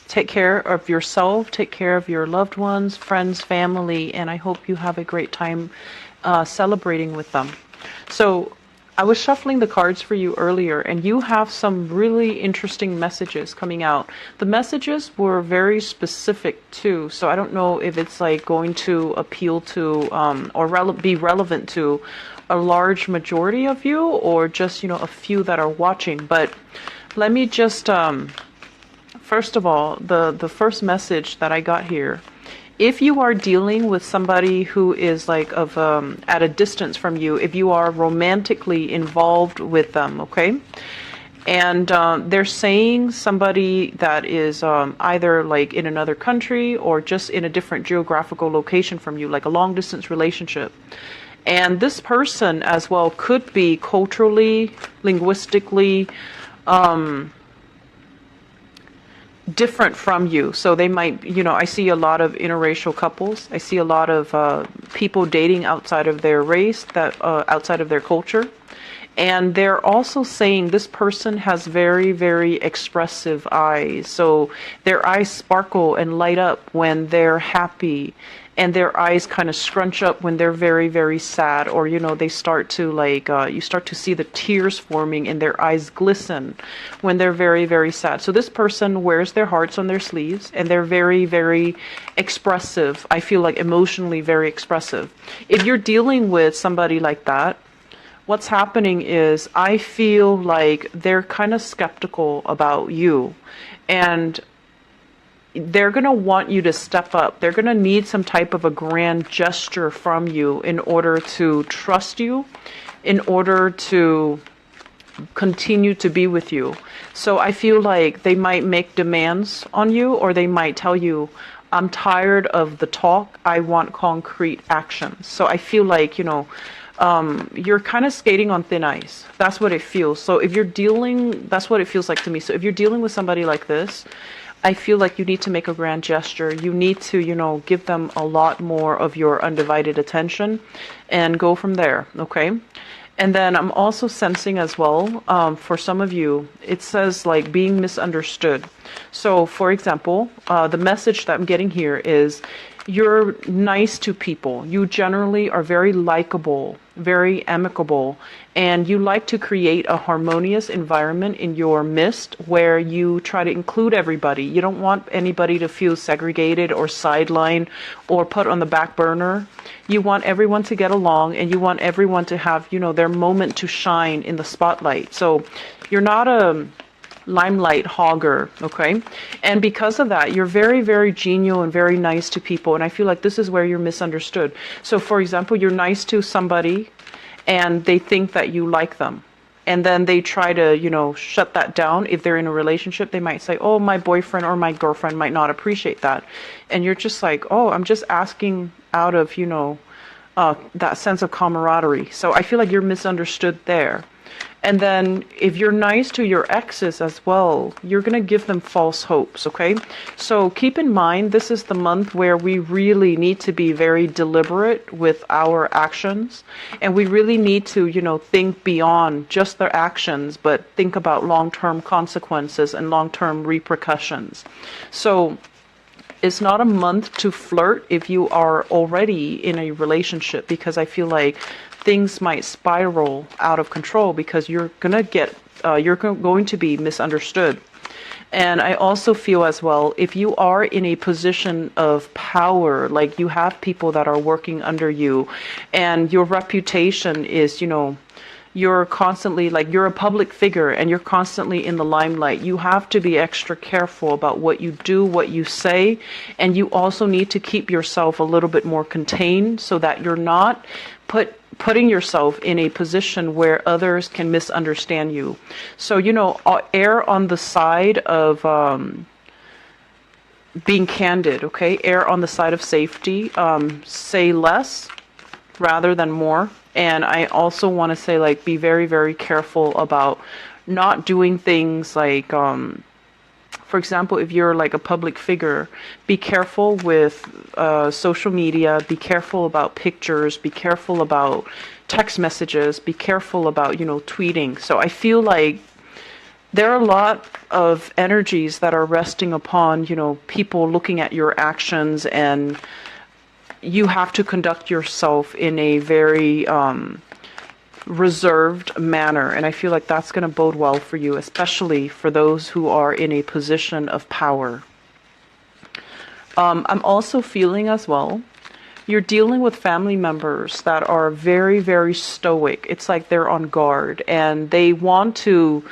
Take care of yourself, take care of your loved ones, friends, family, and I hope you have a great time celebrating with them. So I was shuffling the cards for you earlier, and you have some really interesting messages coming out. The messages were very specific too, so I don't know if it's like going to appeal to or be relevant to a large majority of you, or just, you know, a few that are watching. But let me just first of all, the first message that I got here: if you are dealing with somebody who is like of at a distance from you, if you are romantically involved with them, okay, and they're saying somebody that is either like in another country or just in a different geographical location from you, like a long distance relationship. And this person as well could be culturally, linguistically, different from you. So they might, you know, I see a lot of interracial couples. I see a lot of people dating outside of their race, that outside of their culture. And they're also saying this person has very, very expressive eyes. So their eyes sparkle and light up when they're happy. And their eyes kind of scrunch up when they're very, very sad. Or, you know, they start to like, you start to see the tears forming and their eyes glisten when they're very, very sad. So this person wears their hearts on their sleeves, and they're very, very expressive. I feel like emotionally very expressive. If you're dealing with somebody like that, what's happening is I feel like they're kind of skeptical about you, and they're going to want you to step up. They're going to need some type of a grand gesture from you in order to trust you, in order to continue to be with you. So I feel like they might make demands on you, or they might tell you, I'm tired of the talk, I want concrete actions. So I feel like, you know, you're kind of skating on thin ice. That's what it feels. So if you're dealing, that's what it feels like to me. So if you're dealing with somebody like this, I feel like you need to make a grand gesture. You need to, you know, give them a lot more of your undivided attention and go from there, okay? And then I'm also sensing as well, for some of you, it says like being misunderstood. So for example, the message that I'm getting here is you're nice to people. You generally are very likable, very amicable, and you like to create a harmonious environment in your midst where you try to include everybody. You don't want anybody to feel segregated or sidelined or put on the back burner. You want everyone to get along, and you want everyone to have, you know, their moment to shine in the spotlight. So you're not a limelight hogger, okay? And because of that, you're very, very genial and very nice to people. And I feel like this is where you're misunderstood. So for example, you're nice to somebody and they think that you like them. And then they try to, you know, shut that down. If they're in a relationship, they might say, oh, my boyfriend or my girlfriend might not appreciate that. And you're just like, oh, I'm just asking out of, you know, that sense of camaraderie. So I feel like you're misunderstood there. And then if you're nice to your exes as well, you're going to give them false hopes, okay? So keep in mind, this is the month where we really need to be very deliberate with our actions. And we really need to, you know, think beyond just their actions, but think about long-term consequences and long-term repercussions. So it's not a month to flirt if you are already in a relationship, because I feel like things might spiral out of control because you're gonna get you're going to be misunderstood. And I also feel as well, if you are in a position of power, like you have people that are working under you and your reputation is, you know, you're constantly, like, you're a public figure and you're constantly in the limelight, you have to be extra careful about what you do, what you say, and you also need to keep yourself a little bit more contained so that you're not putting yourself in a position where others can misunderstand you. So, you know, err on the side of being candid, okay? Err on the side of safety. Say less rather than more. And I also want to say, like, be very, very careful about not doing things like, for example, if you're like a public figure, be careful with social media, be careful about pictures, be careful about text messages, be careful about, you know, tweeting. So I feel like there are a lot of energies that are resting upon, people looking at your actions, and you have to conduct yourself in a very reserved manner. And I feel like that's going to bode well for you, especially for those who are in a position of power. I'm also feeling as well, you're dealing with family members that are very, very stoic. It's like they're on guard, and they want to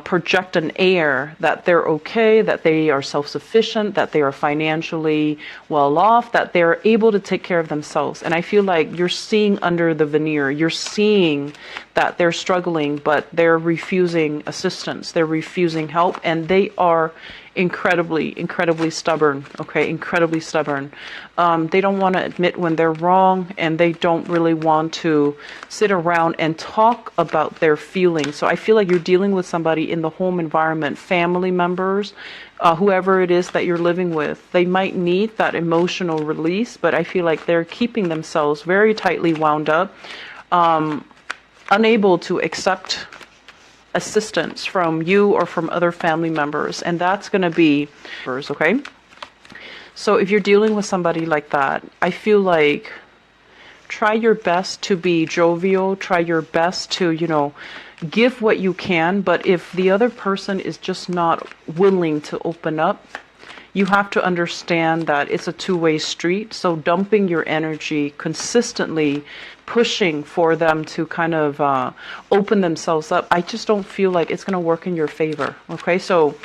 project an air that they're okay, that they are self-sufficient, that they are financially well off, that they're able to take care of themselves. And I feel like you're seeing under the veneer, you're seeing that they're struggling, but they're refusing assistance, they're refusing help, and they are incredibly stubborn. Okay, incredibly stubborn. They don't want to admit when they're wrong, and they don't really want to sit around and talk about their feelings. So I feel like you're dealing with somebody in the home environment, family members, whoever it is that you're living with. They might need that emotional release, but I feel like they're keeping themselves very tightly wound up, unable to accept assistance from you or from other family members. And that's going to be, okay? So if you're dealing with somebody like that, I feel like try your best to be jovial, try your best to, give what you can. But if the other person is just not willing to open up, you have to understand that it's a two-way street. So dumping your energy consistently, pushing for them to kind of open themselves up, I just don't feel like it's going to work in your favor. Okay, so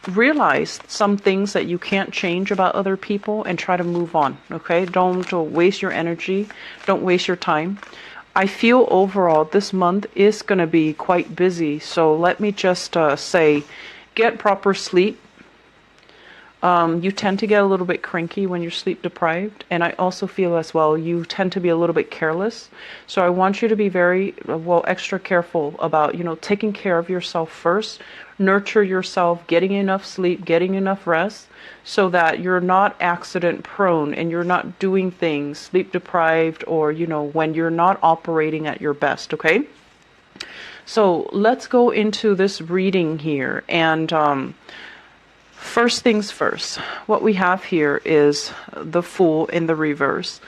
realize some things that you can't change about other people and try to move on. Okay, don't waste your energy, don't waste your time. I feel overall this month is going to be quite busy, so let me just say, get proper sleep. You tend to get a little bit cranky when you're sleep deprived, and I also feel as well you tend to be a little bit careless. So I want you to be very extra careful about taking care of yourself first. Nurture yourself, getting enough sleep, getting enough rest, so that you're not accident prone and you're not doing things sleep deprived, or when you're not operating at your best. Okay, so let's go into this reading here. And first things first, what we have here is the Fool in the reverse.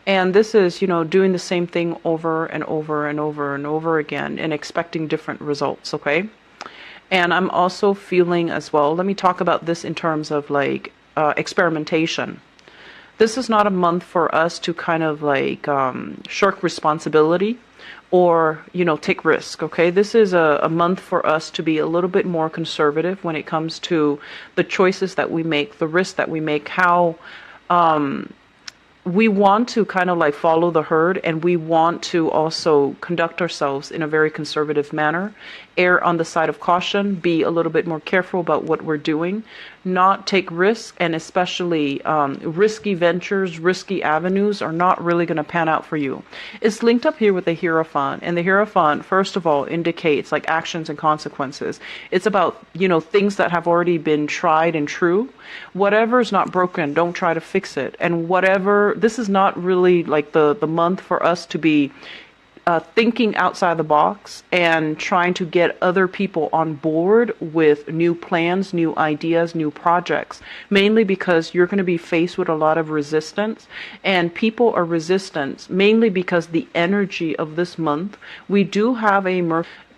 And this is, doing the same thing over and over and over and over again and expecting different results, okay? And I'm also feeling as well, let me talk about this in terms of experimentation. This is not a month for us to kind of shirk responsibility or, take risk, okay? This is a month for us to be a little bit more conservative when it comes to the choices that we make, the risks that we make, how we want to kind of follow the herd, and we want to also conduct ourselves in a very conservative manner, err on the side of caution, be a little bit more careful about what we're doing, not take risks, and especially risky ventures, risky avenues are not really going to pan out for you. It's linked up here with the Hierophant, and the Hierophant, first of all, indicates actions and consequences. It's about, things that have already been tried and true. Whatever's not broken, don't try to fix it. And whatever, this is not really the month for us to be thinking outside the box and trying to get other people on board with new plans, new ideas, new projects, mainly because you're going to be faced with a lot of resistance, and people are resistant mainly because the energy of this month, we do have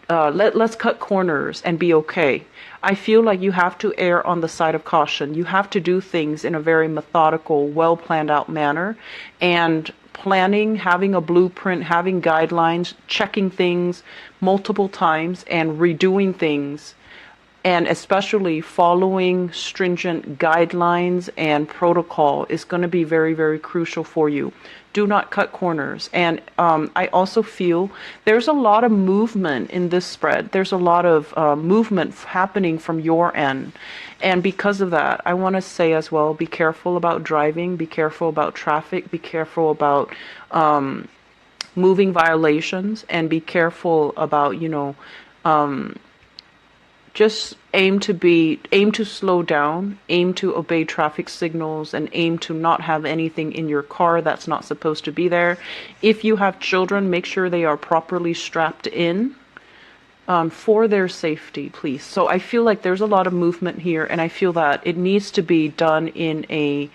let's cut corners and be okay. I feel like you have to err on the side of caution. You have to do things in a very methodical, well planned out manner, and planning, having a blueprint, having guidelines, checking things multiple times and redoing things, and especially following stringent guidelines and protocol is going to be very, very crucial for you. Do not cut corners. And I also feel there's a lot of movement in this spread. There's a lot of movement happening from your end. And because of that, I want to say as well, be careful about driving, be careful about traffic, be careful about moving violations, and be careful about, just aim to slow down, aim to obey traffic signals, and aim to not have anything in your car that's not supposed to be there. If you have children, make sure they are properly strapped in. for their safety, please. So I feel like there's a lot of movement here, and I feel that it needs to be done in a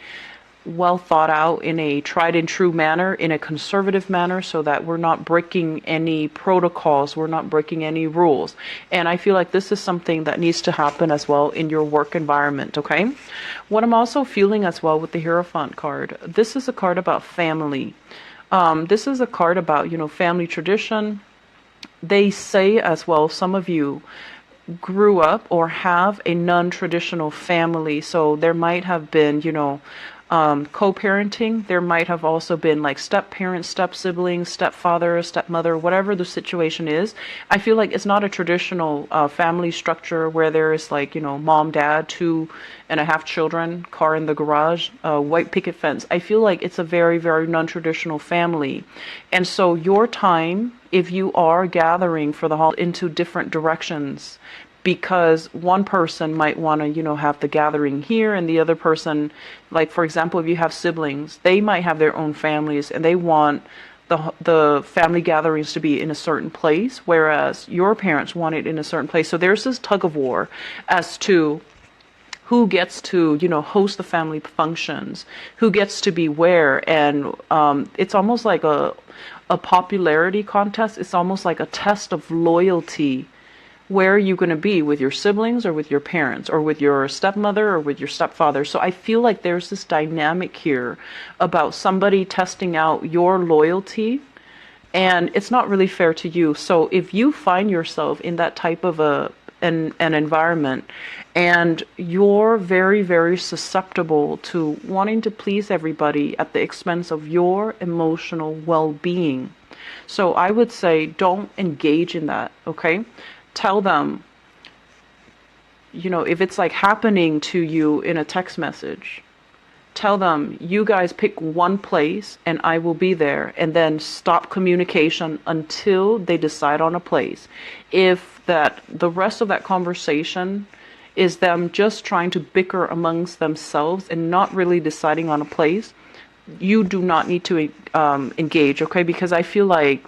well thought out, in a tried and true manner, in a conservative manner, so that we're not breaking any protocols, we're not breaking any rules. And I feel like this is something that needs to happen as well in your work environment, okay? What I'm also feeling as well with the Hierophant card, this is a card about family. This is a card about, family tradition. They say as well, some of you grew up or have a non-traditional family. So there might have been, co-parenting. There might have also been like step-parents, step-siblings, stepfather, stepmother, whatever the situation is. I feel like it's not a traditional family structure where there is like, mom, dad, 2.5 children, car in the garage, white picket fence. I feel like it's a very, very non-traditional family. And so your time, if you are gathering for the holiday into different directions, because one person might want to, have the gathering here, and the other person, like for example, if you have siblings, they might have their own families and they want the family gatherings to be in a certain place, whereas your parents want it in a certain place. So there's this tug of war as to who gets to, host the family functions, who gets to be where, and it's almost like a popularity contest. It's almost like a test of loyalty. Where are you going to be with your siblings or with your parents or with your stepmother or with your stepfather? So I feel like there's this dynamic here about somebody testing out your loyalty, and it's not really fair to you. So if you find yourself in that type of an environment, and you're very, very susceptible to wanting to please everybody at the expense of your emotional well-being. So I would say don't engage in that, okay? Tell them, if it's like happening to you in a text message, tell them, you guys pick one place and I will be there, and then stop communication until they decide on a place. If the rest of that conversation is them just trying to bicker amongst themselves and not really deciding on a place, you do not need to engage, okay? Because I feel like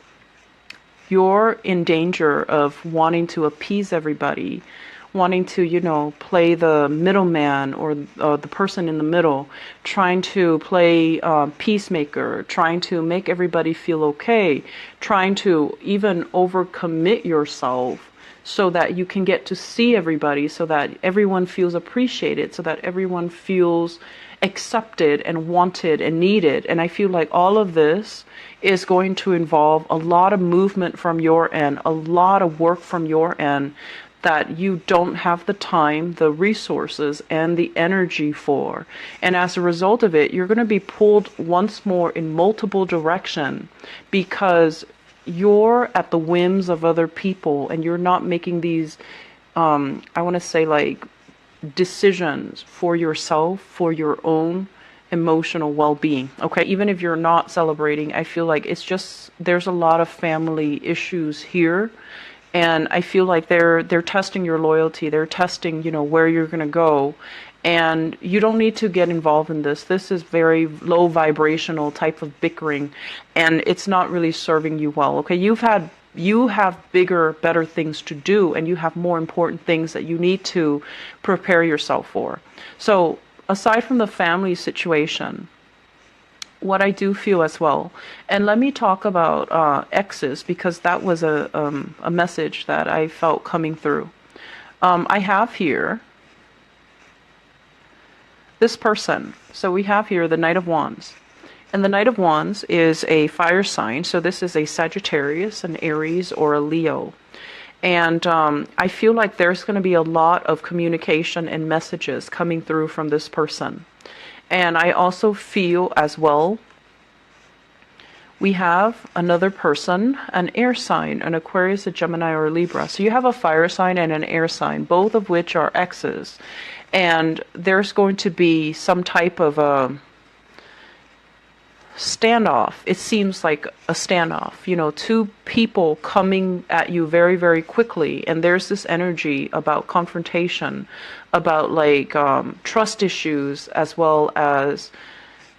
you're in danger of wanting to appease everybody, wanting to, play the middleman or the person in the middle, trying to play peacemaker, trying to make everybody feel okay, trying to even overcommit yourself so that you can get to see everybody, so that everyone feels appreciated, so that everyone feels accepted and wanted and needed. And I feel like all of this is going to involve a lot of movement from your end, a lot of work from your end that you don't have the time, the resources, and the energy for. And as a result of it, you're going to be pulled once more in multiple directions because you're at the whims of other people and you're not making these, I want to say like decisions for yourself, for your own emotional well-being, okay? Even if you're not celebrating, I feel like it's just, there's a lot of family issues here, and I feel like they're testing your loyalty, they're testing, where you're going to go, and you don't need to get involved in this. This is very low vibrational type of bickering, and it's not really serving you well, okay? You have bigger, better things to do, and you have more important things that you need to prepare yourself for. So aside from the family situation, what I do feel as well, and let me talk about exes, because that was a message that I felt coming through. I have here this person. So we have here the Knight of Wands. And the Knight of Wands is a fire sign. So this is a Sagittarius, an Aries, or a Leo. And I feel like there's going to be a lot of communication and messages coming through from this person. And I also feel as well, we have another person, an air sign, an Aquarius, a Gemini, or a Libra. So you have a fire sign and an air sign, both of which are exes. And there's going to be some type of a standoff. It seems like a standoff, two people coming at you very, very quickly, and there's this energy about confrontation, about like trust issues, as well as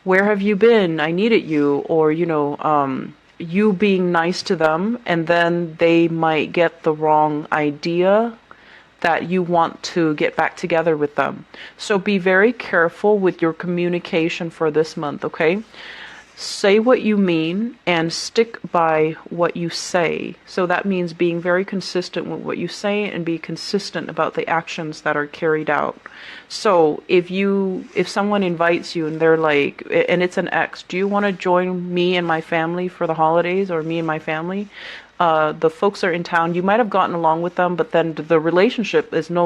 where have you been? I needed you, or you being nice to them, and then they might get the wrong idea that you want to get back together with them. So be very careful with your communication for this month, okay? Say what you mean and stick by what you say. So that means being very consistent with what you say and be consistent about the actions that are carried out. So if someone invites you and they're like, and it's an ex, do you want to join me and my family for the holidays, or me and my family? The folks are in town. You might have gotten along with them, but then the relationship is you're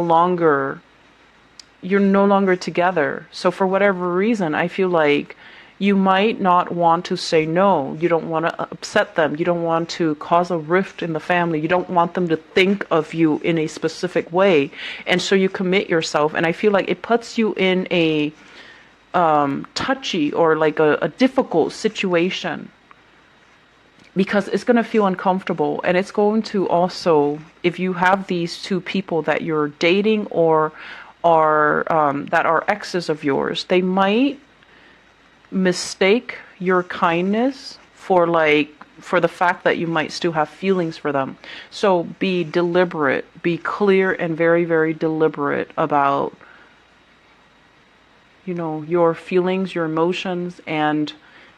no longer together. So for whatever reason, I feel like you might not want to say no. You don't want to upset them. You don't want to cause a rift in the family. You don't want them to think of you in a specific way. And so you commit yourself. And I feel like it puts you in a touchy or like a difficult situation, because it's going to feel uncomfortable. And it's going to also, if you have these two people that you're dating or that are exes of yours, they might mistake your kindness for the fact that you might still have feelings for them. So be deliberate, be clear and very, very deliberate about, your feelings, your emotions, and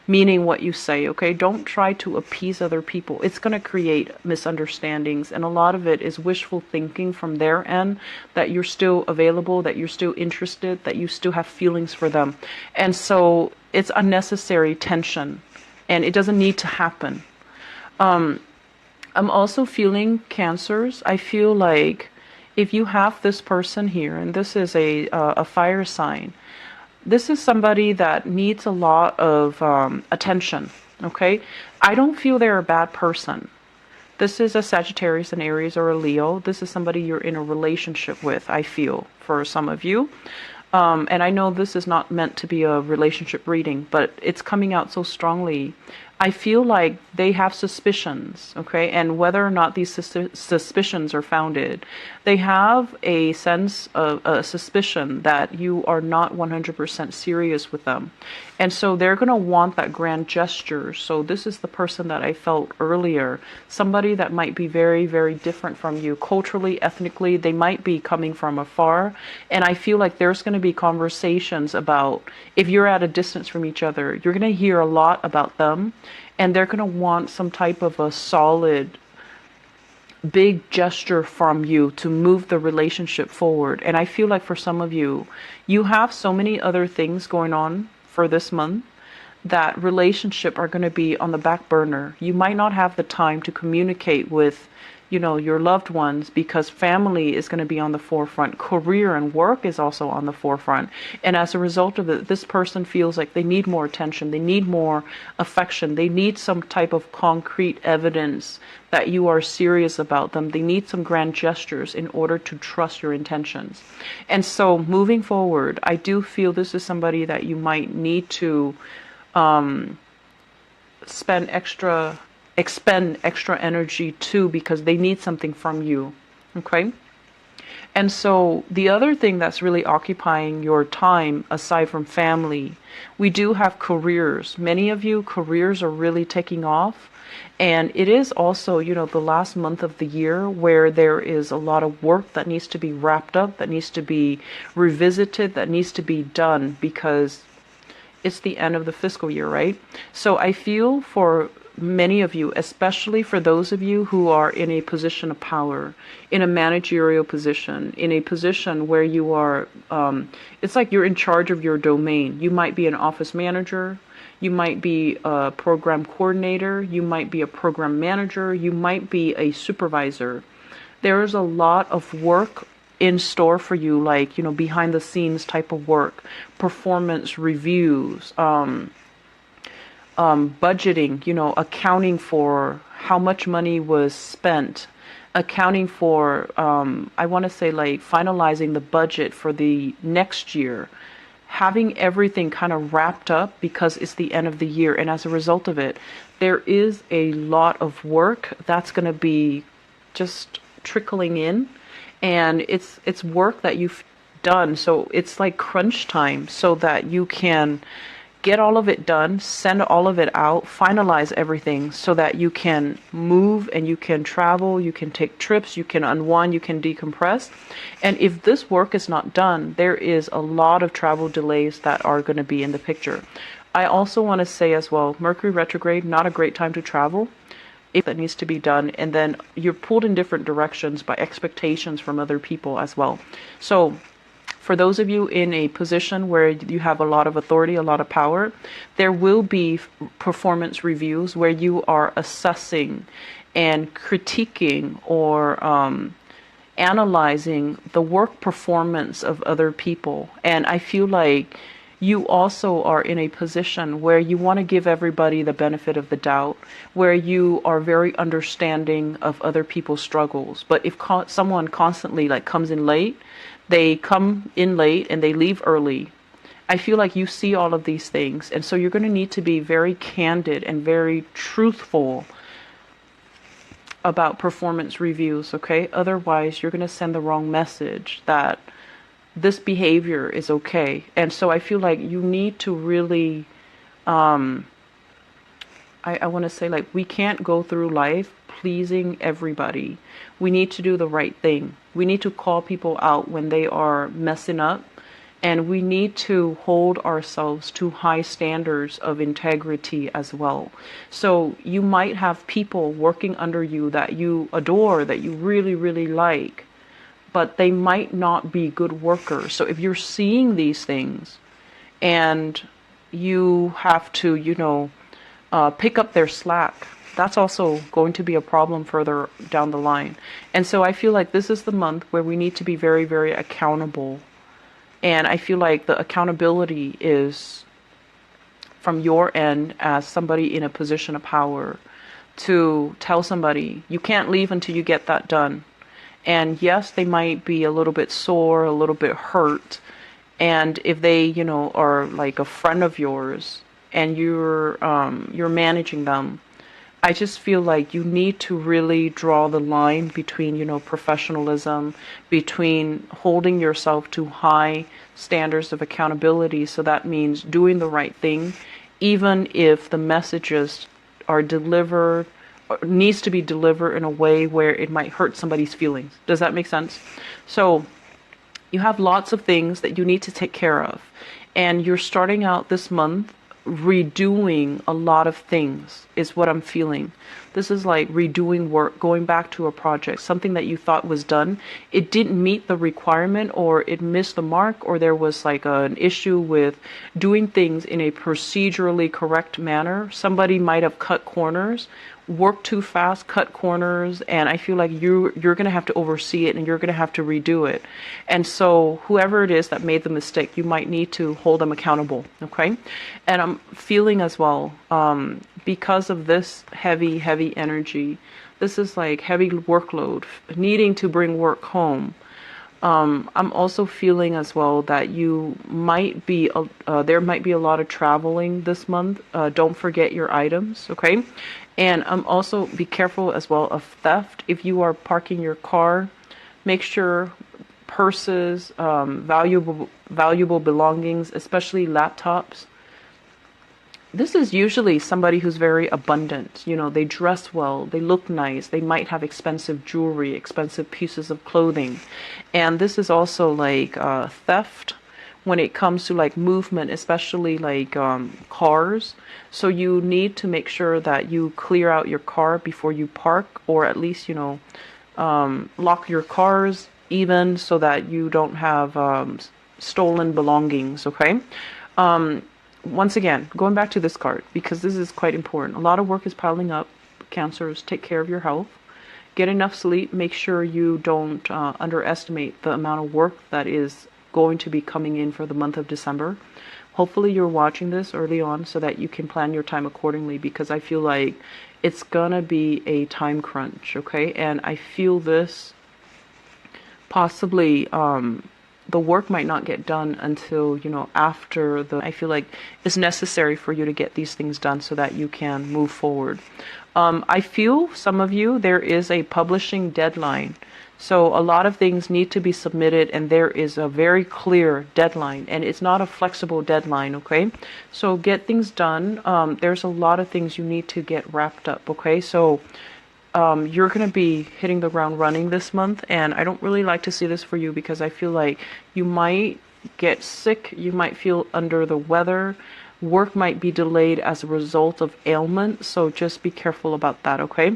meaning what you say, okay? Don't try to appease other people. It's going to create misunderstandings, and a lot of it is wishful thinking from their end, that you're still available, that you're still interested, that you still have feelings for them. And so it's unnecessary tension, and it doesn't need to happen. I'm also feeling Cancers. I feel like if you have this person here, and this is a fire sign, this is somebody that needs a lot of attention, okay? I don't feel they're a bad person. This is a Sagittarius, an Aries, or a Leo. This is somebody you're in a relationship with, I feel, for some of you. And I know this is not meant to be a relationship reading, but it's coming out so strongly. I feel like they have suspicions, okay? And whether or not these suspicions are founded, they have a sense of a suspicion that you are not 100% serious with them. And so they're going to want that grand gesture. So this is the person that I felt earlier, somebody that might be very, very different from you culturally, ethnically. They might be coming from afar. And I feel like there's going to be conversations about, if you're at a distance from each other, you're going to hear a lot about them. And they're going to want some type of a solid, big gesture from you to move the relationship forward. And I feel like for some of you, you have so many other things going on for this month that relationship are going to be on the back burner. You might not have the time to communicate with, your loved ones, because family is going to be on the forefront. Career and work is also on the forefront. And as a result of it, this person feels like they need more attention. They need more affection. They need some type of concrete evidence that you are serious about them. They need some grand gestures in order to trust your intentions. And so moving forward, I do feel this is somebody that you might need to expend extra energy to, because they need something from you, okay? And so the other thing that's really occupying your time, aside from family, we do have careers. Many of you, careers are really taking off. And it is also, the last month of the year where there is a lot of work that needs to be wrapped up, that needs to be revisited, that needs to be done, because it's the end of the fiscal year, right? So I feel for many of you, especially for those of you who are in a position of power, in a managerial position, in a position where you are, it's like you're in charge of your domain. You might be an office manager, you might be a program coordinator, you might be a program manager, you might be a supervisor. There is a lot of work in store for you, like, behind the scenes type of work, performance reviews, budgeting, accounting for how much money was spent, accounting for, I want to say, like, finalizing the budget for the next year, having everything kind of wrapped up, because it's the end of the year. And as a result of it, there is a lot of work that's going to be just trickling in, and it's work that you've done. So it's like crunch time, so that you can get all of it done, send all of it out, finalize everything so that you can move and you can travel, you can take trips, you can unwind, you can decompress. And if this work is not done, there is a lot of travel delays that are going to be in the picture. I also want to say as well, Mercury retrograde, not a great time to travel. If that needs to be done, and then you're pulled in different directions by expectations from other people as well. So for those of you in a position where you have a lot of authority, a lot of power, there will be performance reviews where you are assessing and critiquing or analyzing the work performance of other people. And I feel like you also are in a position where you want to give everybody the benefit of the doubt, where you are very understanding of other people's struggles. But if someone constantly like comes in late, they come in late and they leave early, I feel like you see all of these things. And so you're going to need to be very candid and very truthful about performance reviews, okay? Otherwise, you're going to send the wrong message that this behavior is okay. And so I feel like you need to really, I want to say, like, we can't go through life pleasing everybody. We need to do the right thing. We need to call people out when they are messing up. And we need to hold ourselves to high standards of integrity as well. So you might have people working under you that you adore, that you really, really like, but they might not be good workers. So if you're seeing these things and you have to, pick up their slack, that's also going to be a problem further down the line. And so I feel like this is the month where we need to be very, very accountable. And I feel like the accountability is from your end as somebody in a position of power to tell somebody, you can't leave until you get that done. And yes, they might be a little bit sore, a little bit hurt. And if they, are like a friend of yours and you're managing them, I just feel like you need to really draw the line between, professionalism, between holding yourself to high standards of accountability. So that means doing the right thing, even if the messages are delivered, needs to be delivered in a way where it might hurt somebody's feelings. Does that make sense? So you have lots of things that you need to take care of. And you're starting out this month redoing a lot of things is what I'm feeling. This is like redoing work, going back to a project, something that you thought was done. It didn't meet the requirement, or it missed the mark, or there was like an issue with doing things in a procedurally correct manner. Somebody might have cut corners, worked too fast, cut corners, and I feel like you're going to have to oversee it and you're going to have to redo it. And so whoever it is that made the mistake, you might need to hold them accountable, okay? And I'm feeling as well, because of this heavy energy, this is like heavy workload, needing to bring work home. I'm also feeling as well that you might be, there might be a lot of traveling this month. Don't forget your items, okay? And also be careful as well of theft. If you are parking your car, make sure purses, valuable belongings, especially laptops. This is usually somebody who's very abundant. They dress well, they look nice, they might have expensive jewelry, expensive pieces of clothing. And this is also like theft when it comes to like movement, especially like cars. So you need to make sure that you clear out your car before you park, or at least, lock your cars even so that you don't have stolen belongings, okay? Once again, going back to this card, because this is quite important. A lot of work is piling up. Cancers, take care of your health. Get enough sleep. Make sure you don't underestimate the amount of work that is going to be coming in for the month of December. Hopefully you're watching this early on so that you can plan your time accordingly, because I feel like it's gonna be a time crunch, okay? And I feel this possibly the work might not get done until, after I feel like it's necessary for you to get these things done so that you can move forward. I feel some of you, there is a publishing deadline. So a lot of things need to be submitted, and there is a very clear deadline, and it's not a flexible deadline, okay? So get things done. There's a lot of things you need to get wrapped up, okay? So you're going to be hitting the ground running this month, and I don't really like to see this for you because I feel like you might get sick, you might feel under the weather, work might be delayed as a result of ailment, so just be careful about that, okay?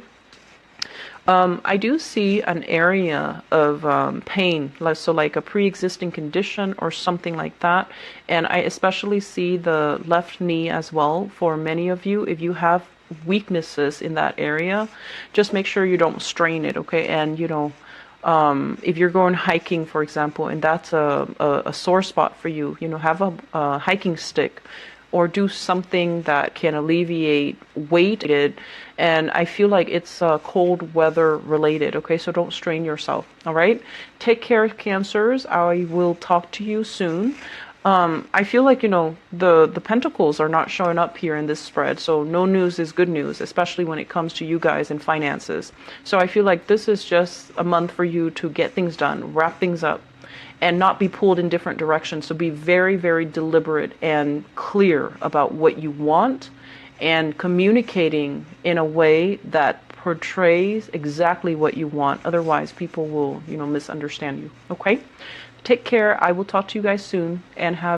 I do see an area of pain, so like a pre-existing condition or something like that, and I especially see the left knee as well for many of you. If you have weaknesses in that area, just make sure you don't strain it, okay? And you know, if you're going hiking, for example, and that's a sore spot for you, you know, have a hiking stick or do something that can alleviate weight. And I feel like it's cold weather related, okay? So don't strain yourself, all right? Take care, Cancers. I will talk to you soon. I feel like, you know, the pentacles are not showing up here in this spread, so no news is good news, especially when it comes to you guys and finances. So I feel like this is just a month for you to get things done, wrap things up, and not be pulled in different directions. So be very, very deliberate and clear about what you want and communicating in a way that portrays exactly what you want. Otherwise, people will, you know, misunderstand you, okay? Take care. I will talk to you guys soon, and have